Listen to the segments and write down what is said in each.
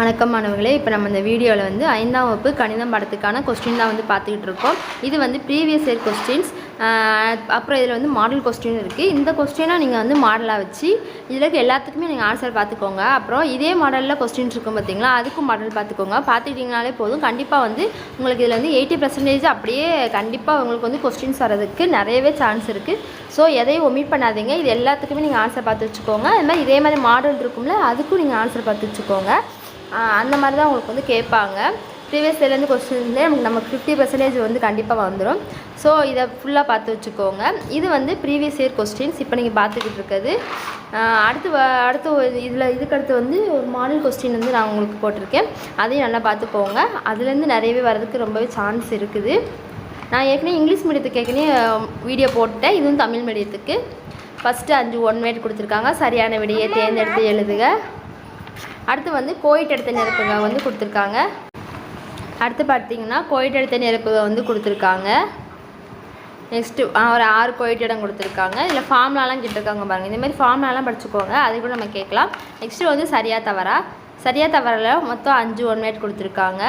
வணக்கம் மாணவர்களே, இப்போ நம்ம இந்த வீடியோவில் வந்து 5ஆம் வகுப்பு கணிதம் பாடத்துக்கான கொஸ்டின் தான் வந்து பார்த்துக்கிட்டு இருக்கோம். இது வந்து ப்ரீவியஸ் இயர் கொஸ்டின்ஸ். அப்புறம் இதில் வந்து மாடல் கொஸ்டின் இருக்குது. இந்த கொஸ்டினை நீங்கள் வந்து மாடலாக வச்சு இதில் எல்லாத்துக்குமே நீங்கள் ஆன்சர் பார்த்துக்கோங்க. அப்புறம் இதே மாடலில் கொஸ்டின்ஸ் இருக்கும் பார்த்தீங்களா, அதுக்கும் மாடல் பார்த்துக்கோங்க. பார்த்துக்கிட்டிங்கனாலே போதும். கண்டிப்பாக வந்து உங்களுக்கு இதில் வந்து 80% அப்படியே கண்டிப்பாக உங்களுக்கு வந்து கொஸ்டின்ஸ் வரதுக்கு நிறையவே சான்ஸ் இருக்குது. ஸோ எதையும் ஒமிட் பண்ணாதீங்க. இது எல்லாத்துக்குமே நீங்கள் ஆன்சர் பார்த்து வச்சுக்கோங்க. அது மாதிரி இதே மாதிரி மாடல் இருக்கும்ல, அதுக்கும் நீங்கள் ஆன்சர் பார்த்து வச்சுக்கோங்க. அந்த மாதிரி தான் உங்களுக்கு வந்து கேட்பாங்க. ப்ரீவியஸ் இயர்லேருந்து கொஸ்டின்லேயே நமக்கு 50% வந்து கண்டிப்பாக வந்துடும். ஸோ இதை ஃபுல்லாக பார்த்து வச்சுக்கோங்க. இது வந்து ப்ரீவியஸ் இயர் கொஸ்டின்ஸ் இப்போ நீங்கள் பார்த்துக்கிட்டு இருக்கிறது. அடுத்து இதுக்கடுத்து வந்து ஒரு மாடல் கொஸ்டின் வந்து நான் உங்களுக்கு போட்டிருக்கேன். அதையும் நல்லா பார்த்துக்கோங்க. அதுலேருந்து நிறையவே வர்றதுக்கு ரொம்பவே சான்ஸ் இருக்குது. நான் ஏற்கனவே இங்கிலீஷ் மீடியத்துக்கு ஏற்கனவே வீடியோ போட்டேன். இதுவும் தமிழ் மீடியத்துக்கு. ஃபஸ்ட்டு 5 1 வேர்ட் கொடுத்துருக்காங்க. சரியான விடையை தேர்ந்தெடுத்து எழுதுக. அடுத்து வந்து கோயிட் எடுத்த நிரப்புக வந்து கொடுத்துருக்காங்க. அடுத்து பார்த்திங்கன்னா கோயிட் எடுத்த நிரப்புக வந்து கொடுத்துருக்காங்க. நெக்ஸ்ட்டு ஒரு 6 கோயிட் இடம் கொடுத்துருக்காங்க. இதில் ஃபார்ம்லாலாம் கேட்டிருக்காங்க பாருங்கள். இந்தமாதிரி ஃபார்ம்லாலாம் படிச்சுக்கோங்க. அது கூட நம்ம கேட்கலாம். நெக்ஸ்ட்டு வந்து சரியா தவறில் மொத்தம் 5 1 வேர்ட் கொடுத்துருக்காங்க.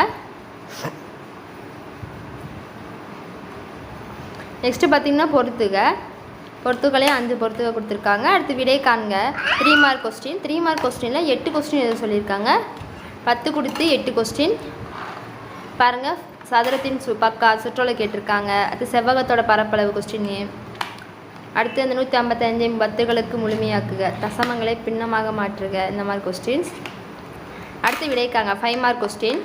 நெக்ஸ்ட்டு பார்த்திங்கன்னா பொறுத்துக்களையும் 5 பொறுத்துக கொடுத்துருக்காங்க. அடுத்து விடை காண்க. 3 மார்க் கொஸ்டின். 3 மார்க் கொஸ்டினில் 8 கொஸ்டின் எது சொல்லியிருக்காங்க. 10 கொடுத்து 8 கொஸ்டின் பாருங்கள். சதுரத்தின் பக்கா சுற்றோலை கேட்டிருக்காங்க. அடுத்து செவ்வகத்தோட பரப்பளவு கொஸ்டின். அடுத்து அந்த 155 10களுக்கு முழுமையாக்குக. தசமங்களை பின்னமாக மாற்றுக. இந்த மாதிரி கொஸ்டின்ஸ். அடுத்து விடைக்காங்க 5 மார்க் கொஸ்டின்.